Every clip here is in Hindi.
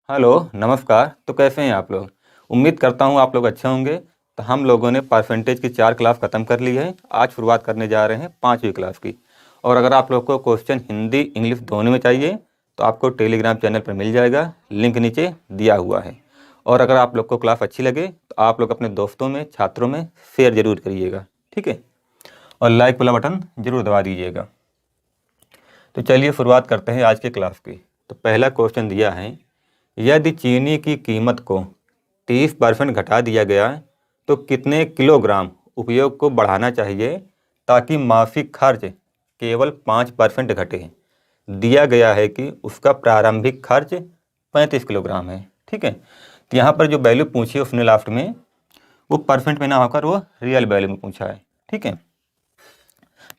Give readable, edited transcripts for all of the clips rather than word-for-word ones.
हेलो, नमस्कार। तो कैसे हैं आप लोग? उम्मीद करता हूँ आप लोग अच्छे होंगे। तो हम लोगों ने परसेंटेज की 4 क्लास ख़त्म कर ली है। आज शुरुआत करने जा रहे हैं 5वीं क्लास की। और अगर आप लोग को क्वेश्चन हिंदी इंग्लिश दोनों में चाहिए तो आपको टेलीग्राम चैनल पर मिल जाएगा, लिंक नीचे दिया हुआ है। और अगर आप लोग को क्लास अच्छी लगे तो आप लोग अपने दोस्तों में, छात्रों में शेयर ज़रूर करिएगा, ठीक है। और लाइक वाला बटन ज़रूर दबा दीजिएगा। तो चलिए शुरुआत करते हैं आज के क्लास की। तो पहला क्वेश्चन दिया है, यदि चीनी की कीमत को 30% घटा दिया गया तो कितने किलोग्राम उपयोग को बढ़ाना चाहिए ताकि मासिक खर्च केवल 5% घटे। दिया गया है कि उसका प्रारंभिक खर्च 35 किलोग्राम है, ठीक है। तो यहाँ पर जो वैल्यू पूछी है उसने लास्ट में वो परसेंट में ना होकर वो रियल वैल्यू में पूछा है, ठीक है।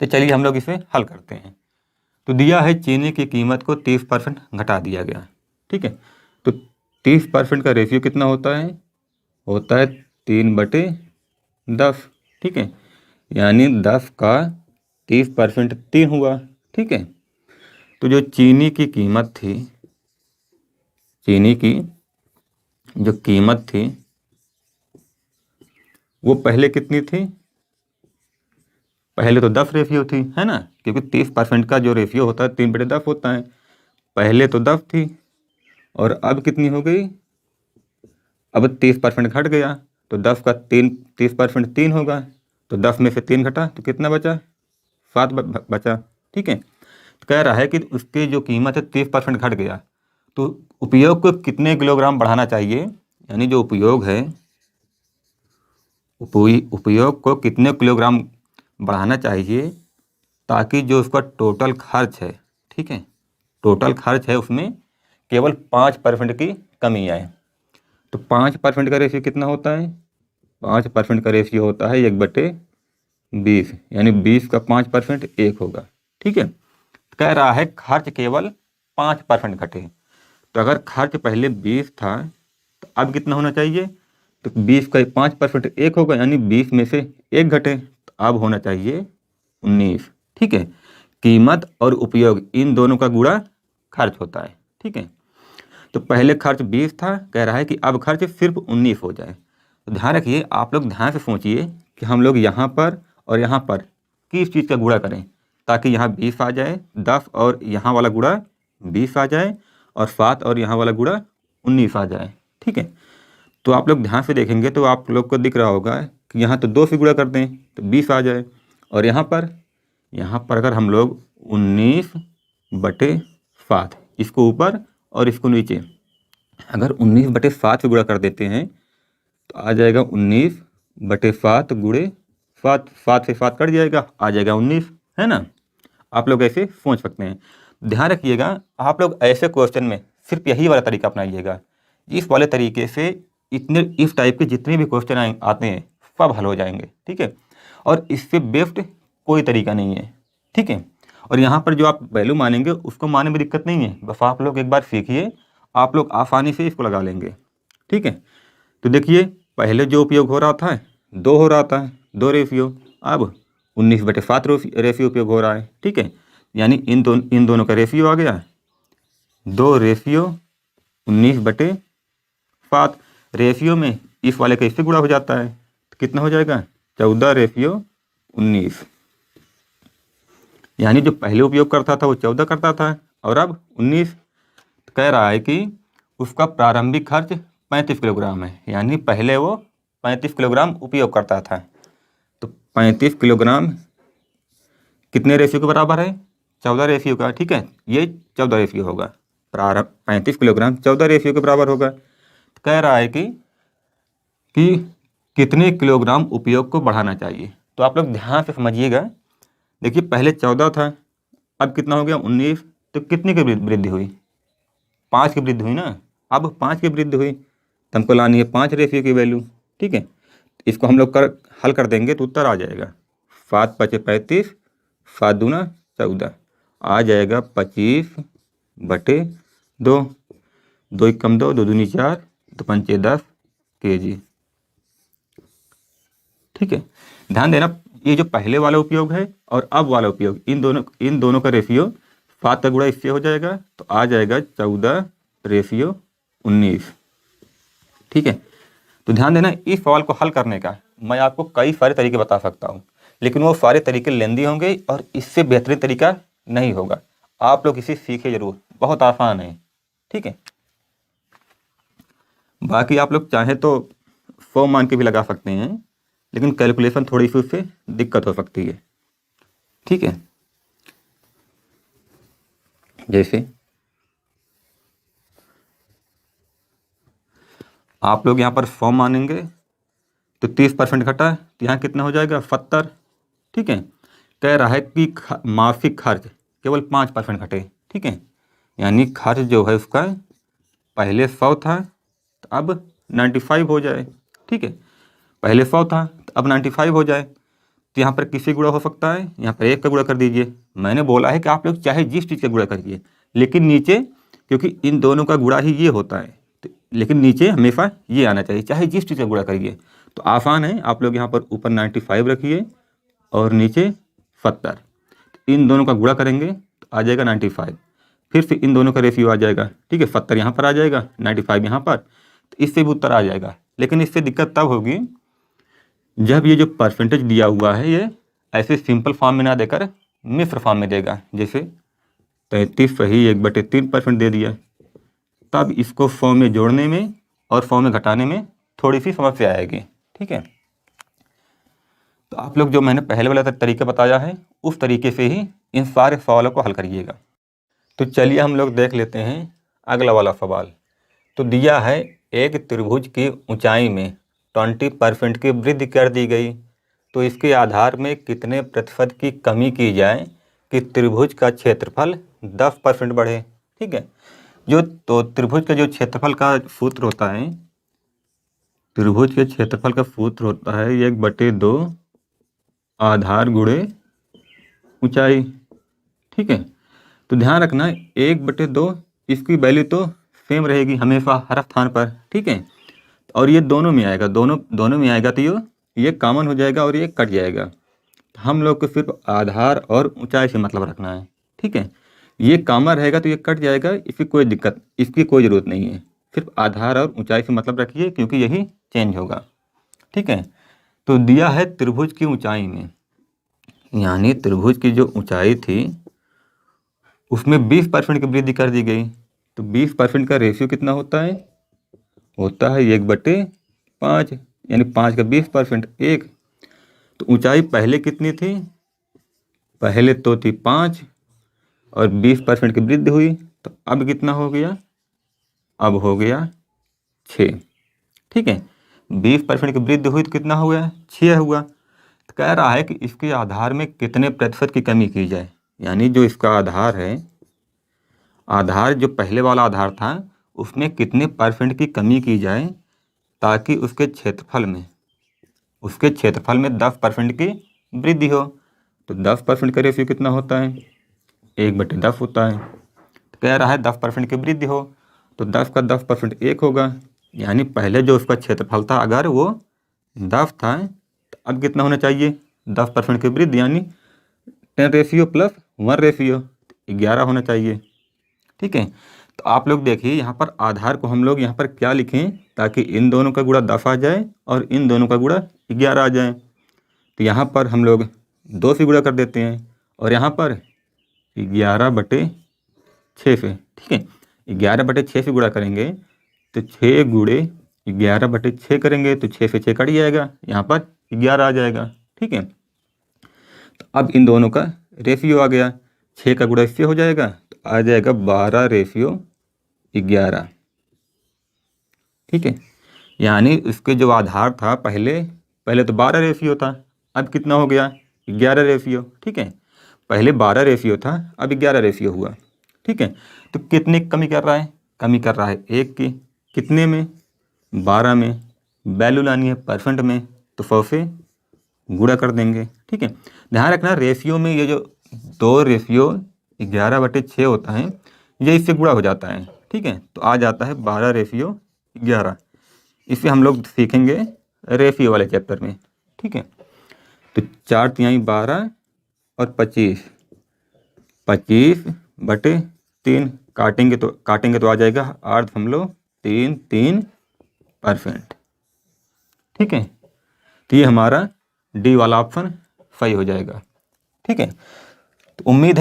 तो चलिए हम लोग इसे हल करते हैं। तो दिया है चीनी की कीमत को 30% घटा दिया गया, ठीक है। तो 30% का रेशियो कितना होता है? होता है 3/10, ठीक है। यानी 10 का 30% 3 हुआ, ठीक है। तो जो चीनी की कीमत थी, चीनी की जो कीमत थी वो पहले कितनी थी? पहले तो 10 रेशियो थी, है ना, क्योंकि 30% का जो रेशियो होता है 3/10 होता है। पहले तो 10 थी और अब कितनी हो गई? अब 30% घट गया तो 10 का 30% 3 होगा। तो 10 में से 3 घटा तो कितना बचा? 7 बचा, ठीक है। तो कह रहा है कि उसकी जो कीमत है 30% घट गया तो उपयोग को कितने किलोग्राम बढ़ाना चाहिए। यानी जो उपयोग है, उपयोग को कितने किलोग्राम बढ़ाना चाहिए ताकि जो उसका टोटल खर्च है, ठीक है, टोटल खर्च है उसमें केवल 5% की कमी आए। तो 5% का रेशियो कितना होता है? 5% का रेशियो होता है 1/20, यानी 20 का 5% 1 होगा, ठीक है। कह रहा है खर्च केवल 5% घटे। तो अगर खर्च पहले 20 था तो अब कितना होना चाहिए? तो 20 का 5% 1 होगा, यानी 20 में से 1 घटे तो अब होना चाहिए 19, ठीक है। कीमत और उपयोग इन दोनों का गुणा खर्च होता है, ठीक है। तो पहले खर्च 20 था, कह रहा है कि अब खर्च सिर्फ 19 हो जाए। तो ध्यान रखिए, आप लोग ध्यान से सोचिए कि हम लोग यहाँ पर और यहाँ पर किस चीज़ का गुणा करें ताकि यहाँ 20 आ जाए, 10 और यहाँ वाला गुणा 20 आ जाए और 7 और यहाँ वाला गुणा 19 आ जाए, ठीक है। तो आप लोग ध्यान से देखेंगे तो आप लोग को दिख रहा होगा कि यहाँ तो 2 से गुणा कर दें तो 20 आ जाए। और यहाँ पर अगर हम लोग 19/7 इसको ऊपर और इसको नीचे अगर 19/7 से गुणा कर देते हैं तो आ जाएगा 19/7 गुणे 7, 7 से 7 कट जाएगा, आ जाएगा 19, है ना। आप लोग ऐसे सोच सकते हैं। ध्यान रखिएगा, आप लोग ऐसे क्वेश्चन में सिर्फ यही वाला तरीका अपनाइएगा। इस वाले तरीके से इस टाइप के जितने भी क्वेश्चन आते हैं सब हल हो जाएंगे, ठीक है। और इससे बेस्ट कोई तरीका नहीं है, ठीक है। और यहाँ पर जो आप वैल्यू मानेंगे उसको मानने में दिक्कत नहीं है, बस आप लोग एक बार सीखिए, आप लोग आसानी से इसको लगा लेंगे, ठीक है। तो देखिए, पहले जो उपयोग हो रहा था 2 हो रहा था, 2 रेशियो, अब 19/7 रेशियो उपयोग हो रहा है, ठीक है। यानी इन दोनों का रेशियो आ गया 2 रेशियो 19/7। रेशियो में इस वाले का इससे गुणा हो जाता है तो कितना हो जाएगा? 14 रेशियो 19। यानी जो पहले उपयोग करता था वो 14 करता था और अब 19। कह रहा है कि उसका प्रारंभिक खर्च 35 किलोग्राम है, यानी पहले वो 35 किलोग्राम उपयोग करता था। तो 35 किलोग्राम कितने रेशियो के बराबर है? 14 रेशियो का, ठीक है। ये 14 रेशियो होगा, प्रारंभ 35 किलोग्राम 14 रेशियो के बराबर होगा। कह रहा है कि कितने किलोग्राम उपयोग को बढ़ाना चाहिए। तो आप लोग ध्यान से समझिएगा। देखिए, पहले 14 था, अब कितना हो गया? 19। तो कितने की वृद्धि हुई? 5 की वृद्धि हुई ना। अब 5 की वृद्धि हुई तो हमको लानी है 5 रेशियो की वैल्यू, ठीक है। इसको हम लोग हल कर देंगे तो उत्तर आ जाएगा 7 × 5 = 35, 7 × 2 = 14, आ जाएगा 25/2। 2 × 1 = 2, 2 × 2 = 4, 2 × 5 = 10 kg, ठीक है। ध्यान देना, ये जो पहले वाला उपयोग है और अब वाला उपयोग, इन दोनों का रेशियो 7 का गुणा इससे हो जाएगा तो आ जाएगा 14 रेशियो 19। ठीक है, तो ध्यान देना, इस सवाल को हल करने का मैं आपको कई सारे तरीके बता सकता हूँ, लेकिन वो सारे तरीके लेंदी होंगे और इससे बेहतरीन तरीका नहीं होगा। आप लोग इसे सीखे जरूर, बहुत आसान है। ठीक है, बाकी आप लोग चाहें तो 100 मान के भी लगा सकते हैं, लेकिन कैलकुलेशन थोड़ी सी उससे दिक्कत हो सकती है। ठीक है, जैसे आप लोग यहाँ पर 100 मानेंगे तो 30% घटा तो यहाँ कितना हो जाएगा 70। ठीक है, कह रहा है कि मासिक खर्च केवल 5% घटे। ठीक है, यानी खर्च जो है उसका पहले 100 था तो अब 95 हो जाए। ठीक है, पहले 100 था तो अब 95 हो जाए। तो यहाँ पर किसी गुणा हो सकता है, यहाँ पर 1 का गुणा कर दीजिए। मैंने बोला है कि आप लोग चाहे जिस चीज़ का गुणा करिए, लेकिन नीचे, क्योंकि इन दोनों का गुणा ही ये होता है, तो लेकिन नीचे हमेशा ये आना चाहिए, चाहे जिस चीज़ का गुणा करिए। तो आसान है, आप लोग यहाँ पर ऊपर 95 रखिए और नीचे 70। इन दोनों का गुणा करेंगे तो आ जाएगा 95। फिर से इन दोनों का रेशियो आ जाएगा। ठीक है, 70 यहाँ पर आ जाएगा, 95 यहाँ पर, तो इससे भी उत्तर आ जाएगा। लेकिन इससे दिक्कत तब होगी जब ये जो परसेंटेज दिया हुआ है ये ऐसे सिंपल फॉर्म में ना देकर मिश्र फॉर्म में देगा। जैसे 33 सही 1/3% दे दिया, तब इसको 100 में जोड़ने में और 100 में घटाने में थोड़ी सी समस्या आएगी। ठीक है, तो आप लोग जो मैंने पहले वाला तरीका बताया है उस तरीके से ही इन सारे सवालों को हल करिएगा। तो चलिए हम लोग देख लेते हैं अगला वाला सवाल। तो दिया है एक त्रिभुज की ऊंचाई में 20% की वृद्धि कर दी गई, तो इसके आधार में कितने प्रतिशत की कमी की जाए कि त्रिभुज का क्षेत्रफल 10% बढ़े। ठीक है, तो त्रिभुज का जो क्षेत्रफल का सूत्र होता है, त्रिभुज के क्षेत्रफल का सूत्र होता है 1/2 आधार गुणे ऊंचाई। ठीक है, तो ध्यान रखना 1/2 इसकी वैल्यू तो सेम रहेगी हमेशा हर स्थान पर। ठीक है, और ये दोनों में आएगा, दोनों में आएगा तो ये कॉमन हो जाएगा और ये कट जाएगा। तो हम लोग को सिर्फ आधार और ऊंचाई से मतलब रखना है। ठीक है, ये कॉमन रहेगा तो ये कट जाएगा, इसकी कोई ज़रूरत नहीं है। सिर्फ आधार और ऊंचाई से मतलब रखिए, क्योंकि यही चेंज होगा। ठीक है, तो दिया है त्रिभुज की ऊंचाई में, यानी त्रिभुज की जो ऊंचाई थी उसमें 20% की वृद्धि कर दी गई। तो 20% का रेशियो कितना होता है 1/5, यानी 5 का 20% 1। तो ऊंचाई पहले कितनी थी, पहले तो थी 5 और 20% की वृद्धि हुई, तो अब कितना हो गया, अब हो गया 6। ठीक है, 20% की वृद्धि हुई तो कितना हुआ, 6 हुआ। तो कह रहा है कि इसके आधार में कितने प्रतिशत की कमी की जाए, यानी जो इसका आधार है, आधार जो पहले वाला आधार था उसमें कितने % की कमी की जाए ताकि उसके क्षेत्रफल में 10% की वृद्धि हो। तो 10% का रेशियो कितना होता है 1/10 होता है। तो कह रहा है 10% की वृद्धि हो, तो 10 का 10% 1 होगा, यानी पहले जो उसका क्षेत्रफल था अगर वो 10 था तो अब कितना होना चाहिए 10% की वृद्धि, यानी 10 रेशियो प्लस 1 रेशियो 11 होना चाहिए। ठीक है, तो आप लोग देखिए यहाँ पर आधार को हम लोग यहाँ पर क्या लिखें ताकि इन दोनों का गुणा 10 आ जाए और इन दोनों का गुणा 11 आ जाए। तो यहाँ पर हम लोग 2 से गुणा कर देते हैं और यहाँ पर 11/6 से। ठीक है, 11/6 से गुणा करेंगे तो 6 गुणे 11/6 करेंगे तो 6 से 6 कट जाएगा, यहाँ पर 11 आ जाएगा। ठीक है, तो अब इन दोनों का रेशियो आ गया, 6 का गुणा इससे हो जाएगा तो आ जाएगा 12/11। ठीक है, यानी इसके जो आधार था पहले तो 12 रेशियो था, अब कितना हो गया 11 रेशियो। ठीक है, पहले 12 रेशियो था अब 11 रेशियो हुआ। ठीक है, तो कितने कमी कर रहा है, कमी कर रहा है 1 की, कितने में 12 में, वैल्यू लानी है परसेंट में, तो 100 से गुणा कर देंगे। ठीक है, ध्यान रखना रेशियो में ये जो 2 रेशियो 11/6 होता है ये इससे गुणा हो जाता है। ठीक है, तो आ जाता है 12/11। इसे हम लोग सीखेंगे रेशियो वाले चैप्टर में। ठीक है, तो 4 × 12 और 25, 25/3 काटेंगे तो आ जाएगा 8.5 3.33%। ठीक है, तो ये हमारा डी वाला ऑप्शन सही हो जाएगा। ठीक है, तो उम्मीद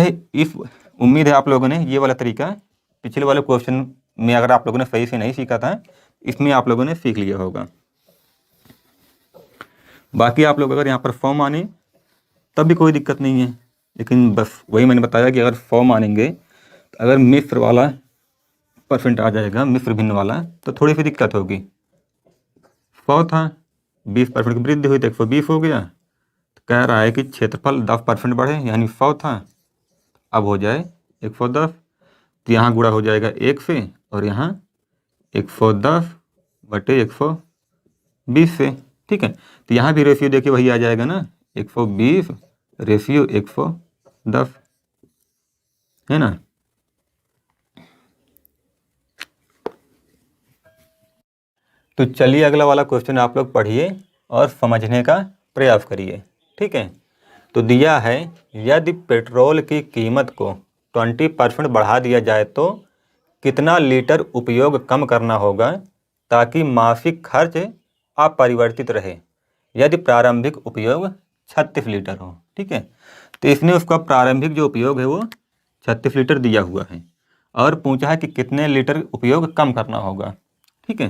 है आप लोगों ने ये वाला तरीका पिछले वाले क्वेश्चन में अगर आप लोगों ने सही से नहीं सीखा था, इसमें आप लोगों ने सीख लिया होगा। बाकी आप लोग अगर यहाँ पर फॉर्म आने तब भी कोई दिक्कत नहीं है, लेकिन बस वही मैंने बताया कि अगर फॉर्म आनेंगे तो अगर मिश्र वाला परसेंट आ जाएगा, मिश्र भिन्न वाला, तो थोड़ी सी दिक्कत होगी। 100 था, 20% की वृद्धि हुई तो 120 हो गया। तो कह रहा है कि क्षेत्रफल 10% बढ़े, यानी 100 था अब हो जाए 110। तो यहाँ गुणा हो जाएगा 1 से और यहाँ 110/120 से। ठीक है, तो यहाँ भी रेशियो देखिए वही आ जाएगा ना, 120 रेशियो 110, है ना। तो चलिए अगला वाला क्वेश्चन आप लोग पढ़िए और समझने का प्रयास करिए। ठीक है, तो दिया है यदि पेट्रोल की कीमत को 20% बढ़ा दिया जाए तो कितना लीटर उपयोग कम करना होगा ताकि मासिक खर्च अपरिवर्तित रहे यदि प्रारंभिक उपयोग 36 लीटर हो। ठीक है, तो इसने उसका प्रारंभिक जो उपयोग है वो 36 लीटर दिया हुआ है और पूछा है कि कितने लीटर उपयोग कम करना होगा। ठीक है,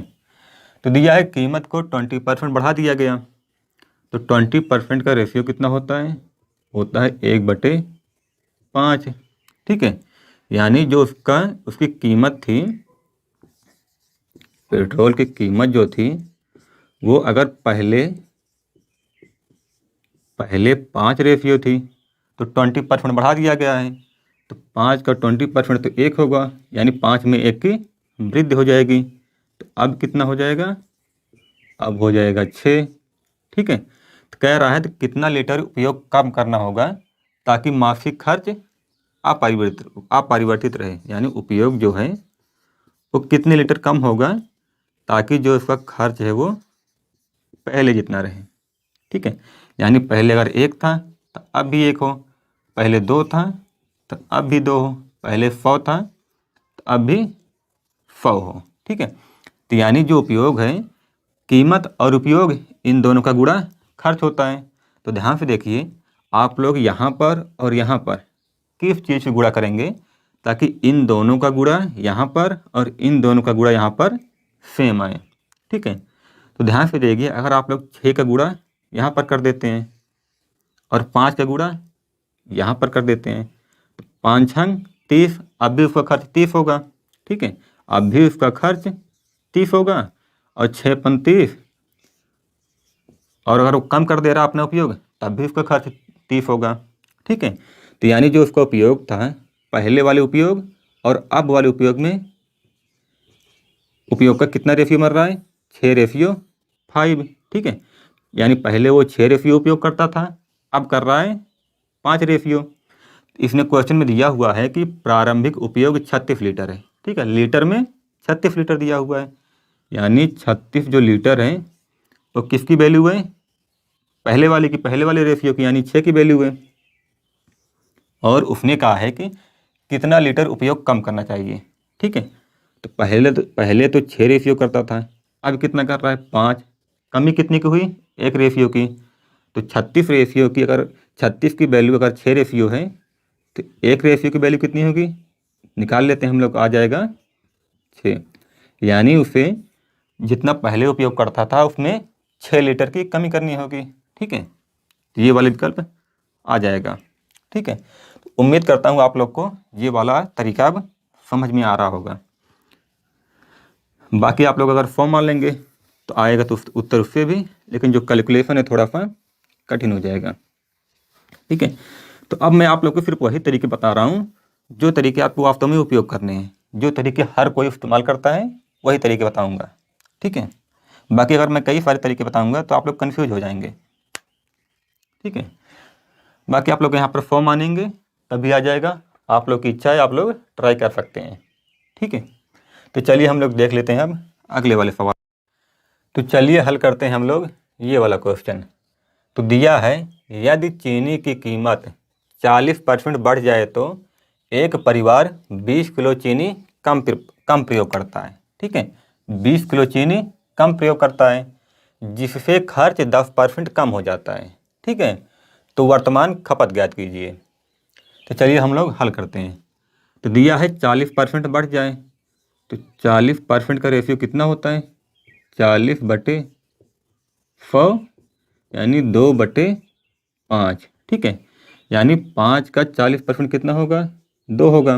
तो दिया है कीमत को 20% बढ़ा दिया गया, तो 20% का रेशियो कितना होता है 1/5। ठीक है, यानी जो उसकी कीमत थी, पेट्रोल की कीमत जो थी वो अगर पहले 5 रेशियो थी तो 20% बढ़ा दिया गया है, तो 5 का 20% तो 1 होगा, यानी 5 में 1 की वृद्धि हो जाएगी। तो अब कितना हो जाएगा, अब हो जाएगा 6। ठीक है, तो कह रहा है तो कितना लीटर उपयोग कम करना होगा ताकि मासिक खर्च अपरिवर्तित रहे, यानी उपयोग जो है वो कितने लीटर कम होगा ताकि जो इसका खर्च है वो पहले जितना रहे। ठीक है, यानी पहले अगर 1 था तो अब भी 1 हो, पहले 2 था तो अब भी 2 हो, पहले 100 था तो अब भी 100 हो। ठीक है, तो यानी जो उपयोग है, कीमत और उपयोग इन दोनों का गुणा खर्च होता है। तो ध्यान से देखिए, आप लोग यहाँ पर और यहाँ पर किस चीज़ से गुणा करेंगे ताकि इन दोनों का गुणा यहाँ पर और इन दोनों का गुणा यहाँ पर सेम आए। ठीक है, तो ध्यान से देखिए, अगर आप लोग 6 का गुणा यहाँ पर कर देते हैं और 5 का गुणा यहाँ पर कर देते हैं तो 5 छंग 30, अब भी उसका खर्च 30 होगा। ठीक है, अब भी उसका खर्च 30 होगा और 6 पन 30, और अगर वो कम कर दे रहा अपना उपयोग तब भी उसका खर्च 30 होगा। ठीक है, तो यानी जो उसका उपयोग था पहले वाले उपयोग और अब वाले उपयोग में उपयोग का कितना रेशियो मर रहा है, 6:5। ठीक है, यानी पहले वो 6 रेशियो उपयोग करता था, अब कर रहा है 5 रेशियो। इसने क्वेश्चन में दिया हुआ है कि प्रारंभिक उपयोग 36 लीटर है। ठीक है, लीटर में 36 लीटर दिया हुआ है, यानी 36 जो लीटर है वो किसकी वैल्यू है, पहले वाले रेशियो की, यानी 6 की वैल्यू है। और उसने कहा है कि कितना लीटर उपयोग कम करना चाहिए। ठीक है, तो पहले तो 6 रेशियो करता था, अब कितना कर रहा है 5, कमी कितनी की हुई 1 रेशियो की। तो 36 रेशियो की, अगर 36 की वैल्यू अगर 6 रेशियो है तो 1 रेशियो की वैल्यू कितनी होगी, निकाल लेते हैं हम लोग, आ जाएगा 6। यानी उसे जितना पहले उपयोग करता था उसमें 6 लीटर की कमी करनी होगी। ठीक है, तो ये वाला विकल्प आ जाएगा। ठीक है, तो उम्मीद करता हूँ आप लोग को ये वाला तरीका अब समझ में आ रहा होगा। बाकी आप लोग अगर फॉर्म मान लेंगे तो आएगा तो उत्तर उससे भी, लेकिन जो कैलकुलेशन है थोड़ा सा कठिन हो जाएगा। ठीक है, तो अब मैं आप लोग को सिर्फ वही तरीके बता रहा हूँ जो तरीके आपको वास्तव में उपयोग करने हैं, जो तरीके हर कोई इस्तेमाल करता है वही तरीके बताऊँगा। ठीक है, बाकी अगर मैं कई सारे तरीके बताऊँगा तो आप लोग कन्फ्यूज हो जाएंगे। ठीक है, बाकी आप लोग यहाँ पर फॉर्म आनेंगे तभी आ जाएगा, आप लोग की इच्छा है, आप लोग ट्राई कर सकते हैं। ठीक है, तो चलिए हम लोग देख लेते हैं अब अगले वाले सवाल। तो चलिए हल करते हैं हम लोग ये वाला क्वेश्चन। तो दिया है यदि चीनी की कीमत 40% बढ़ जाए तो एक परिवार 20 किलो चीनी कम प्रयोग करता है। ठीक है, 20 किलो चीनी कम प्रयोग करता है, जिससे खर्च 10% कम हो जाता है। ठीक है, तो वर्तमान खपत ज्ञात कीजिए। तो चलिए हम लोग हल करते हैं। तो दिया है 40% बढ़ जाए, तो 40% का रेशियो कितना होता है? 40/100 यानी 2/5। ठीक है, यानी 5 का 40% कितना होगा? 2 होगा।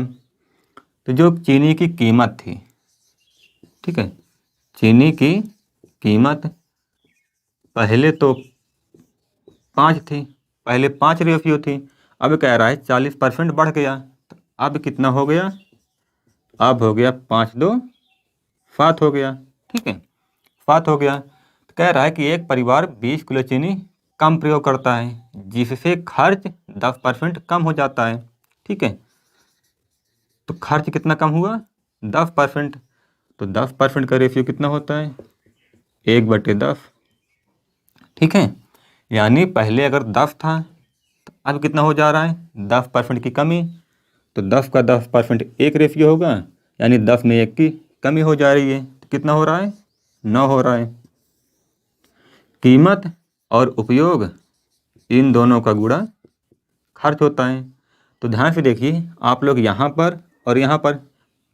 तो जो चीनी की कीमत थी, ठीक है, चीनी की कीमत पहले तो 5 थी, पहले 5 रेशियो थी, अब कह रहा है 40% बढ़ गया, तो अब कितना हो गया? अब हो गया 5 2 7 हो गया। ठीक है, 7 हो गया। तो कह रहा है कि एक परिवार 20 किलो चीनी कम प्रयोग करता है, जिससे खर्च 10% कम हो जाता है। ठीक है, तो खर्च कितना कम हुआ? 10%। तो 10% का रेशियो कितना होता है? 1/10। ठीक है, यानी पहले अगर 10 था तो अब कितना हो जा रहा है? 10% की कमी। तो 10 का 10% 1 रेशियो होगा, यानी 10 में 1 की कमी हो जा रही है। तो कितना हो रहा है? 9 हो रहा है। कीमत और उपयोग इन दोनों का गुणा खर्च होता है। तो ध्यान से देखिए, आप लोग यहाँ पर और यहाँ पर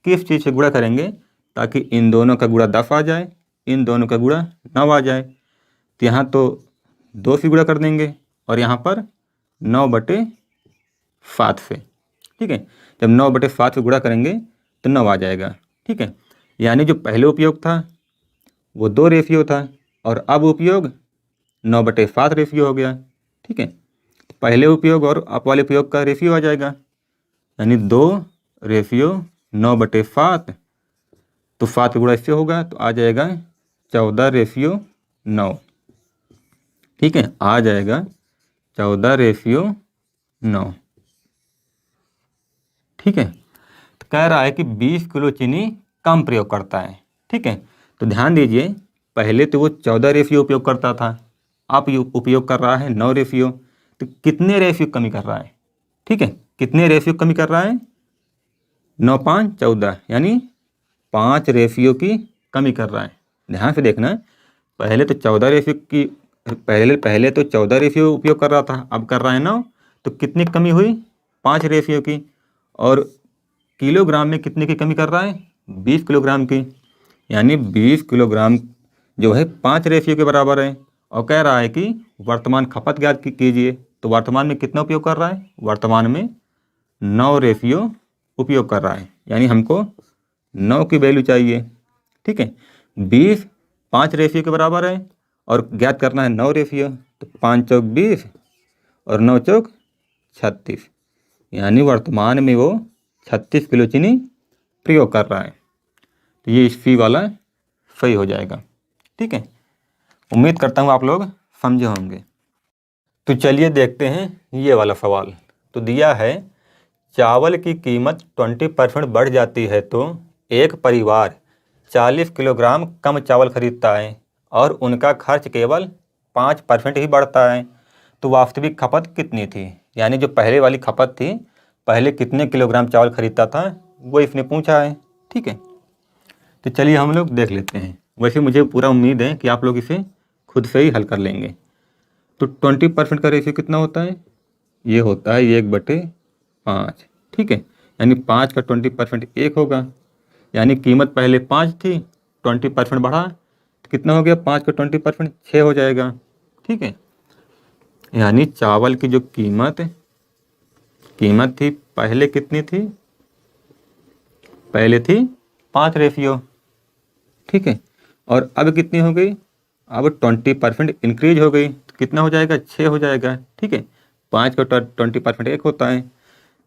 किस चीज़ से गुणा करेंगे ताकि इन दोनों का गुणा 10 आ जाए, इन दोनों का गुणा 9 आ जाए। तो यहाँ तो 2 से गुणा कर देंगे और यहाँ पर 9/7 से। ठीक है, जब 9/7 से गुणा करेंगे तो 9 आ जाएगा। ठीक है, यानी जो पहले उपयोग था वो 2 रेशियो था और अब उपयोग 9/7 रेशियो हो गया। ठीक है, तो पहले उपयोग और अब वाले उपयोग का रेशियो आ जाएगा, यानी 2 रेशियो 9/7। तो 7 गुणा इससे होगा तो आ जाएगा 14/9। ठीक है, आ जाएगा 14/9। ठीक है, तो कह रहा है कि 20 किलो चीनी कम प्रयोग करता है। ठीक है, तो ध्यान दीजिए, पहले तो वो 14 रेशियो उपयोग करता था, अब उपयोग कर रहा है 9 रेशियो। तो कितने रेशियो कमी कर रहा है? ठीक है, कितने रेशियो कमी कर रहा है? 9 5 14, यानी 5 रेशियो की कमी कर रहा है। ध्यान से देखना, पहले तो 14 रेशियो की पहले तो 14 रेशियो उपयोग कर रहा था, अब कर रहा है 9। तो कितनी कमी हुई? 5 रेशियो की। और किलोग्राम में कितने की कमी कर रहा है? 20 किलोग्राम की, यानी 20 किलोग्राम जो है 5 रेशियो के बराबर है। और कह रहा है कि वर्तमान खपत ज्ञात कीजिए। तो वर्तमान में कितना उपयोग कर रहा है? वर्तमान में 9 रेशियो उपयोग कर रहा है, यानी हमको 9 की वैल्यू चाहिए। ठीक है, 20 5 रेशियो के बराबर है और ज्ञात करना है 9 रेशियो। तो 5 चौक 20 और 9 चौक 36, यानी वर्तमान में वो 36 किलो चीनी प्रयोग कर रहा है। तो ये इस सी वाला सही हो जाएगा। ठीक है, उम्मीद करता हूँ आप लोग समझे होंगे। तो चलिए देखते हैं ये वाला सवाल। तो दिया है चावल की कीमत 20% बढ़ जाती है तो एक परिवार 40 किलोग्राम कम चावल खरीदता है और उनका खर्च केवल 5% ही बढ़ता है। तो वास्तविक खपत कितनी थी? यानी जो पहले वाली खपत थी, पहले कितने किलोग्राम चावल खरीदता था, वो इसने पूछा है। ठीक है, तो चलिए हम लोग देख लेते हैं। वैसे मुझे पूरा उम्मीद है कि आप लोग इसे खुद से ही हल कर लेंगे। तो 20% का रेशियो कितना होता है? ये होता है 1/5। ठीक है, यानी 5 का 20% 1 होगा, यानी कीमत पहले 5 थी, 20% बढ़ा तो कितना हो गया? 5 का 20% 6 हो जाएगा। ठीक है, यानी चावल की जो कीमत थी पहले कितनी थी? पहले थी 5 रेशियो। ठीक है, और अब कितनी हो गई? अब 20% इंक्रीज हो गई, तो कितना हो जाएगा? 6 हो जाएगा। ठीक है, 5 का 20% 1 होता है।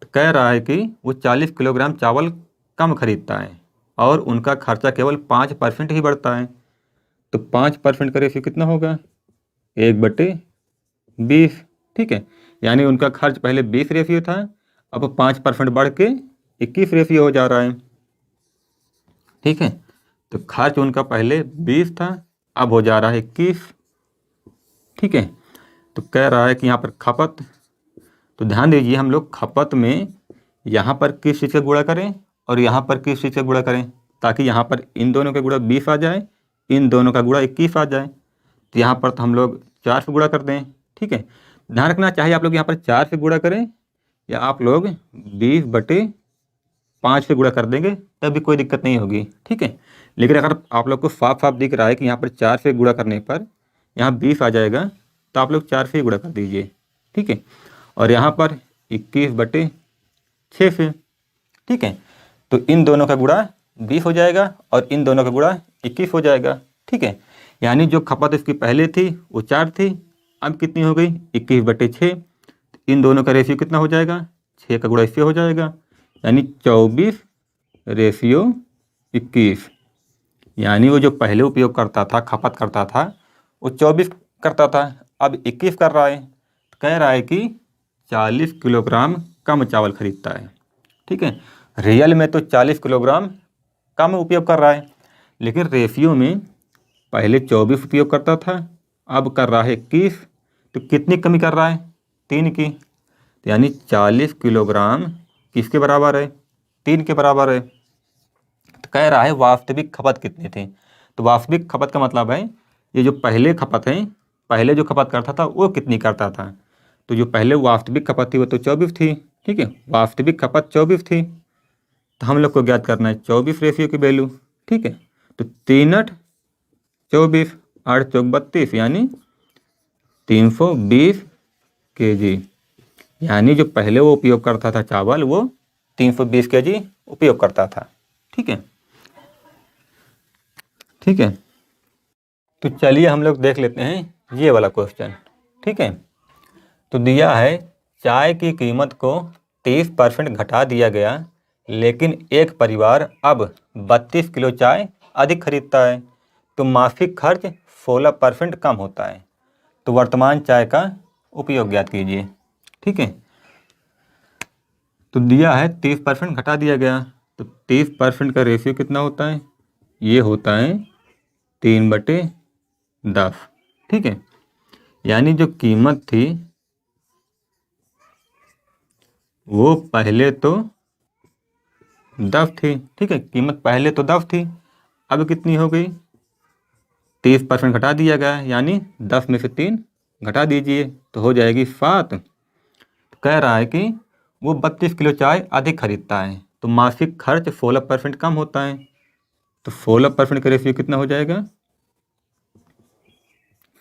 तो कह रहा है कि वो 40 किलोग्राम चावल कम खरीदता है और उनका खर्चा केवल 5% ही बढ़ता है। तो 5% का रेशियो कितना होगा? 1/20। ठीक है, यानी उनका खर्च पहले 20 रेशियो था, अब 5% बढ़ के 21 रेशियो हो जा रहा है। ठीक है, तो खर्च उनका पहले 20 था, अब हो जा रहा है 21। ठीक है, तो कह रहा है कि यहाँ पर खपत, तो ध्यान दीजिए हम लोग खपत में यहाँ पर किस चीज़ का गुणा करें और यहाँ पर किस चीज़ का गुणा करें? ताकि यहाँ पर इन दोनों का गुणा 20 आ जाए, इन दोनों का गुणा 21 आ जाए। तो यहाँ पर तो हम लोग 4 से गुणा कर दें, ठीक है। ध्यान रखना, चाहे आप लोग यहाँ पर 4 से गुणा करें या आप लोग 20/5 से गुणा कर देंगे तब भी कोई दिक्कत नहीं होगी, ठीक है। लेकिन अगर आप लोग को साफ साफ दिख रहा है कि यहाँ पर 4 से गुणा करने पर यहाँ 20 आ जाएगा, तो आप लोग 4 से ही गुणा कर दीजिए, ठीक है। और यहाँ पर 21/6 से, ठीक है। तो इन दोनों का गुणा 20 हो जाएगा और इन दोनों का गुणा 21 हो जाएगा, ठीक है। यानी जो खपत इसकी पहले थी वो 4 थी, अब कितनी हो गई 21/6। इन दोनों का रेशियो कितना हो जाएगा, 6 का गुणा इससे हो जाएगा, यानी 24/21। यानी वो जो पहले उपयोग करता था, खपत करता था, वो 24 करता था, अब 21 कर रहा है। तो कह रहा है कि 40 किलोग्राम कम चावल खरीदता है, ठीक है। रियल में तो 40 किलोग्राम कम उपयोग कर रहा है, लेकिन रेशियो में पहले 24 उपयोग करता था, अब कर रहा है 21। तो कितनी कमी कर रहा है, 3 की। तो यानी 40 किलोग्राम किसके बराबर है, 3 के बराबर है। तो कह रहा है वास्तविक खपत कितनी थी। तो वास्तविक खपत का मतलब है ये जो पहले खपत है, पहले जो खपत करता था वो कितनी करता था। तो जो पहले वास्तविक खपत थी वो तो 24 थी, ठीक है। वास्तविक खपत 24 थी, तो हम लोग को ज्ञात करना है 24 रेशियो की वैल्यू, ठीक है। तो 3×8 = 24, 8×4 = 32, यानी 320 kg। यानी जो पहले वो उपयोग करता था चावल, वो 320 kg उपयोग करता था, ठीक है, ठीक है। तो चलिए हम लोग देख लेते हैं ये वाला क्वेश्चन, ठीक है। तो दिया है चाय की कीमत को 30% घटा दिया गया, लेकिन एक परिवार अब 32 किलो चाय अधिक खरीदता है, तो मासिक खर्च 16% कम होता है। तो वर्तमान चाय का उपयोग ज्ञात कीजिए, ठीक है। तो दिया है 30% घटा दिया गया, तो 30% का रेशियो कितना होता है, ये होता है 3/10, ठीक है। यानी जो कीमत थी वो पहले तो 10 थी, ठीक है। कीमत पहले तो 10 थी, अब कितनी हो गई, 30% घटा दिया गया, यानी 10 में से 3 घटा दीजिए तो हो जाएगी 7। तो कह रहा है कि वो 32 किलो चाय अधिक खरीदता है, तो मासिक खर्च 16% कम होता है। तो 16% का रेशियो कितना हो जाएगा,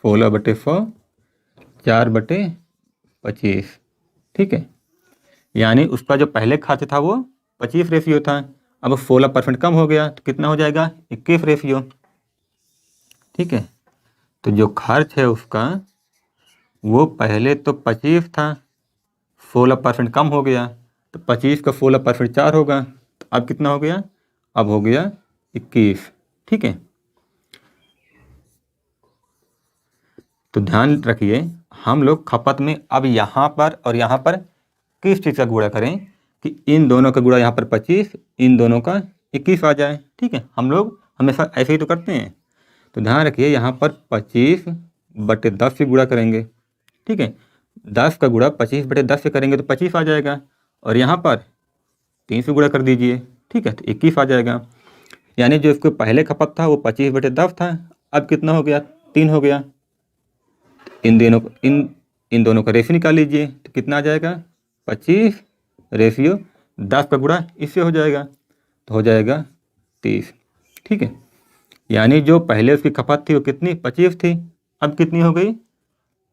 16/100, 4/25, ठीक है। यानी उसका जो पहले खर्च था वो 25 रेशियो था, अब 16% कम हो गया तो कितना हो जाएगा, 21 रेशियो, ठीक है। तो जो खर्च है उसका वो पहले तो 25 था, 16% कम हो गया, तो 25 का 16% 4 होगा, तो अब कितना हो गया, अब हो गया 21, ठीक है। तो ध्यान रखिए हम लोग खपत में अब यहाँ पर और यहाँ पर किस चीज़ का गुणा करें कि इन दोनों का गुणा यहाँ पर 25, इन दोनों का 21 आ जाए, ठीक है। हम लोग हमेशा ऐसे ही तो करते हैं। तो ध्यान रखिए यहाँ पर 25/10 से गुणा करेंगे, ठीक है। 10 का गुणा 25/10 से करेंगे तो 25 आ जाएगा, और यहाँ पर 3 से गुणा कर दीजिए, ठीक है, तो 21 आ जाएगा। यानी जो इसको पहले खपत था वो 25/10 था, अब कितना हो गया, 3 हो गया। इन दोनों का रेशियो निकाल लीजिए तो कितना आ जाएगा, 25/10 का गुणा इससे हो जाएगा, तो हो जाएगा 30, ठीक है। यानी जो पहले उसकी खपत थी वो कितनी, 25 थी, अब कितनी हो गई,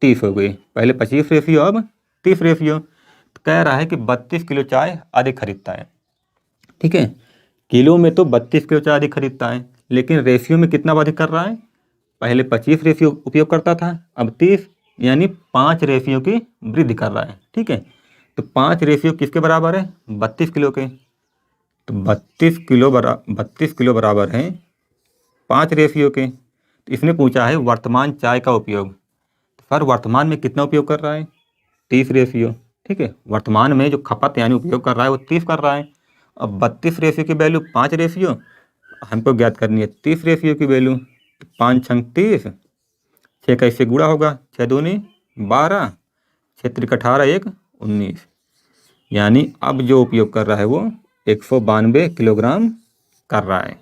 30 हो गई। पहले 25 रेशियो, अब 30 रेशियो। तो कह रहा है कि 32 किलो चाय अधिक खरीदता है, ठीक है। किलो में तो 32 किलो चाय अधिक खरीदता है, लेकिन रेशियो में कितना अधिक कर रहा है, पहले 25 रेशियो उपयोग करता था, अब 30, यानी 5 रेशियो की वृद्धि कर रहा है, ठीक है। तो 5 रेशियो किसके बराबर है, 32 किलो के। तो 32 किलो बराबर है 5 रेशियो के। तो इसने पूछा है वर्तमान चाय का उपयोग। सर वर्तमान में कितना उपयोग कर रहा है, 30 रेशियो, ठीक है। वर्तमान में जो खपत यानी उपयोग कर रहा है वो 30 कर रहा है। अब 32 रेशियो की वैल्यू 5 रेशियो हमको ज्ञात करनी है 30 रेशियो की वैल्यू। 5 छंग 30, 6 का इससे गुणा होगा, 6 दूनी 12, 6 त्रिक 18, 1 19। यानी अब जो उपयोग कर रहा है वो 192 किलोग्राम कर रहा है,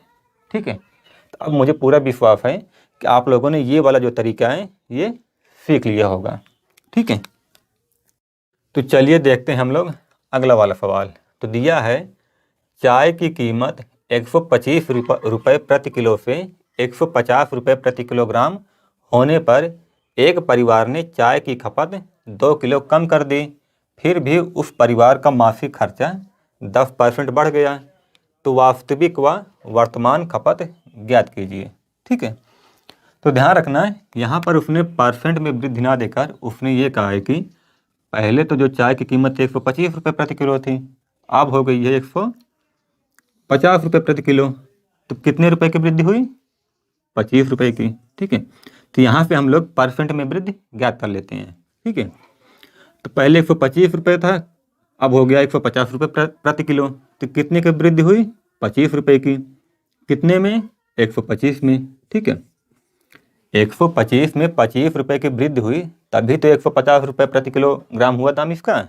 ठीक है। तो अब मुझे पूरा विश्वास है कि आप लोगों ने ये वाला जो तरीका है ये सीख लिया होगा, ठीक है। तो चलिए देखते हैं हम लोग अगला वाला सवाल। तो दिया है चाय की कीमत 125 रुपये प्रति किलो से 150 रुपये प्रति किलोग्राम होने पर एक परिवार ने चाय की खपत 2 किलो कम कर दी, फिर भी उस परिवार का मासिक खर्चा 10% बढ़ गया। तो वास्तविक व वर्तमान खपत ज्ञात कीजिए, ठीक है। तो ध्यान रखना है यहाँ पर उसने परसेंट में वृद्धि ना देकर उसने ये कहा है कि पहले तो जो चाय की कीमत 125 रुपये प्रति किलो थी, अब हो गई है 150 रुपये प्रति किलो। तो कितने रुपए की वृद्धि हुई? 25 रुपये की, ठीक है। तो यहाँ पे हम लोग परसेंट में वृद्धि ज्ञात कर लेते हैं, ठीक है। तो पहले 125 रुपये था, अब हो गया 150 रुपये प्रति किलो। तो कितने की वृद्धि हुई? 25 रुपये की। कितने में? 125 में, ठीक है। 125 में 25 रुपये की वृद्धि हुई, तभी तो 150 रुपये प्रति किलोग्राम हुआ दाम इसका।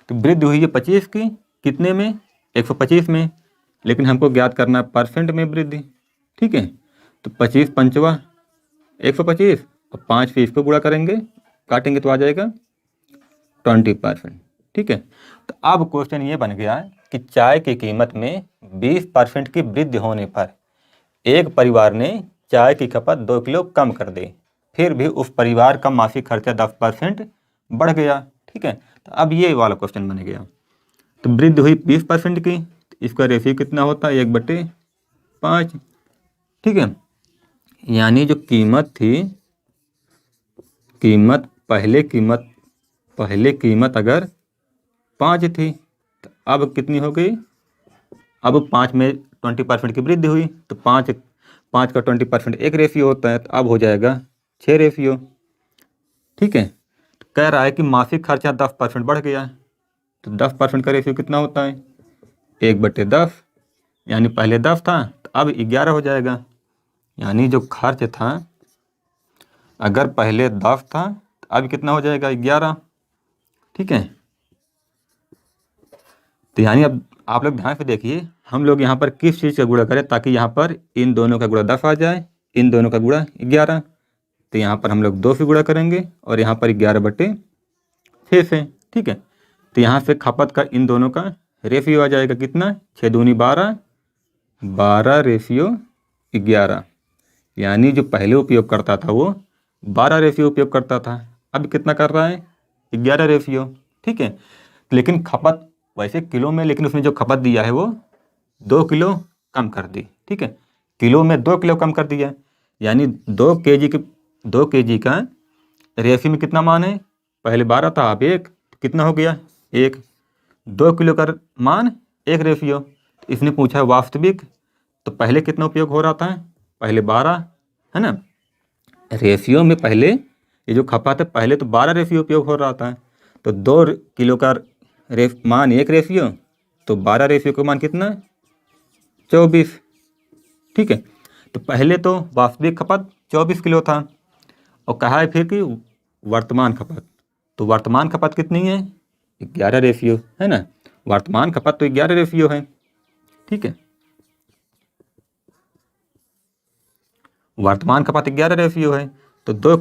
तो वृद्धि हुई है 25 की, कितने में? 125 में। लेकिन हमको ज्ञात करना है परसेंट में वृद्धि, ठीक है। तो 25 पंचवा 125 और 5 से इसको गुणा करेंगे, काटेंगे तो आ जाएगा 20%, ठीक है। तो अब क्वेश्चन ये बन गया कि चाय की कीमत में 20% की वृद्धि होने पर एक परिवार ने चाय की खपत 2 किलो कम कर दी, फिर भी उस परिवार का मासिक खर्चा 10% बढ़ गया, ठीक है। तो अब ये वाला क्वेश्चन बन गया। तो वृद्धि हुई 20% की, तो इसका रेशियो कितना होता है? 1/5, ठीक है। यानी जो कीमत थी, पहले कीमत अगर 5 थी तो अब कितनी हो गई? अब 5 में 20% की वृद्धि हुई, तो 5 का 20% एक रेशियो होता है, तो अब हो जाएगा 6 रेशियो, ठीक है। तो कह रहा है कि मासिक खर्चा 10% बढ़ गया, तो 10% का रेशियो कितना होता है? 1/10, यानी पहले 10 था तो अब 11 हो जाएगा। यानी जो खर्च था, अगर पहले 10 था तो अब कितना हो जाएगा? 11, ठीक है। तो यानी अब आप लोग ध्यान से देखिए, हम लोग यहाँ पर किस चीज़ का गुणा करें ताकि यहाँ पर इन दोनों का गुणा 10 आ जाए, इन दोनों का गुणा 11। तो यहाँ पर हम लोग 2 से गुणा करेंगे और यहाँ पर 11/6 से, ठीक है। तो यहाँ से खपत का इन दोनों का रेशियो आ जाएगा कितना? 6 दूनी 12, 12 रेशियो 11। यानी जो पहले उपयोग करता था वो 12 रेशियो उपयोग करता था, अब कितना कर रहा है? 11 रेशियो, ठीक है। लेकिन खपत वैसे किलो में, लेकिन उसने जो खपत दिया है वो 2 किलो कम कर दी, ठीक है। किलो में 2 किलो कम कर दिया, यानी 2 केजी का रेशियो में कितना मान है? पहले 12 था, अब 1, तो कितना हो गया? 1। 2 किलो का मान 1 रेशियो। तो इसने पूछा है वास्तविक, तो पहले कितना उपयोग हो रहा था? पहले 12 है ना, रेशियो में पहले ये जो खपत है पहले तो 12 रेशियो उपयोग हो रहा था। तो 2 किलो का मान 1 रेशियो, तो 12 रेशियो का मान कितना? 24, ठीक है। तो पहले तो वास्तविक खपत 24 किलो था, और कहा है फिर कि वर्तमान खपत, तो वर्तमान खपत कितनी है? 11 रेशियो, है ना। वर्तमान खपत तो 11 रेशियो है, ठीक है। वर्तमान खपत 11 रेशियो है, तो 2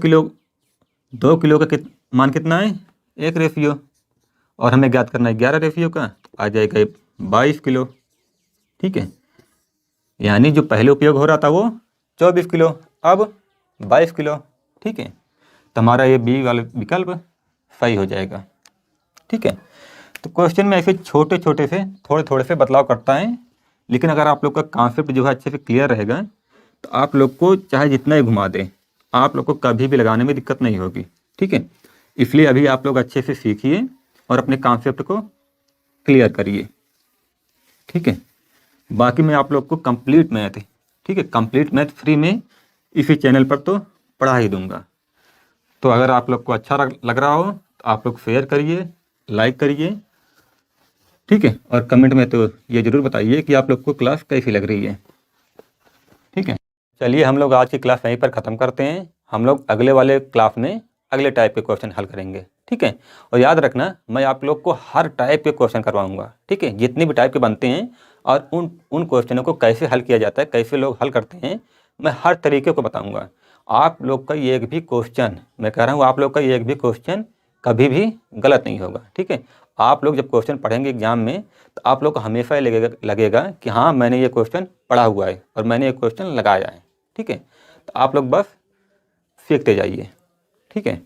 किलो का मान कितना है? 1 रेशियो, और हमें ज्ञात करना है 11 रेशियो का, तो आ जाएगा 22 किलो, ठीक है। यानी जो पहले उपयोग हो रहा था वो 24 किलो, अब 22 किलो, ठीक है। तो हमारा ये बी वाला विकल्प सही हो जाएगा, ठीक है। तो क्वेश्चन में ऐसे छोटे छोटे से थोड़े से बदलाव करता है, लेकिन अगर आप लोग का कॉन्सेप्ट जो है अच्छे से क्लियर रहेगा तो आप लोग को चाहे जितना ही घुमा दें, आप लोग को कभी भी लगाने में दिक्कत नहीं होगी, ठीक है। इसलिए अभी आप लोग अच्छे से सीखिए और अपने कॉन्सेप्ट को क्लियर करिए, ठीक है। बाकी मैं आप लोग को कंप्लीट मैथ, ठीक है, कंप्लीट मैथ फ्री में इसी चैनल पर तो पढ़ा ही दूंगा। तो अगर आप लोग को अच्छा लग रहा हो तो आप लोग शेयर करिए, लाइक करिए, ठीक है। और कमेंट में तो ये ज़रूर बताइए कि आप लोग को क्लास कैसी लग रही है, ठीक है। चलिए हम लोग आज की क्लास यहीं पर ख़त्म करते हैं। हम लोग अगले वाले क्लास में अगले टाइप के क्वेश्चन हल करेंगे, ठीक है। और याद रखना, मैं आप लोग को हर टाइप के क्वेश्चन करवाऊंगा, ठीक है। जितने भी टाइप के बनते हैं और उन क्वेश्चनों को कैसे हल किया जाता है, कैसे लोग हल करते हैं, मैं हर तरीके को बताऊंगा। आप लोग का एक भी क्वेश्चन, मैं कह रहा हूँ आप लोग का एक भी क्वेश्चन कभी भी गलत नहीं होगा। ठीक है, आप लोग जब क्वेश्चन पढ़ेंगे एग्जाम में तो आप लोग को हमेशा लगेगा कि हाँ मैंने ये क्वेश्चन पढ़ा हुआ है और मैंने ये क्वेश्चन लगाया है। ठीक है, तो आप लोग बस सीखते जाइए। ठीक है।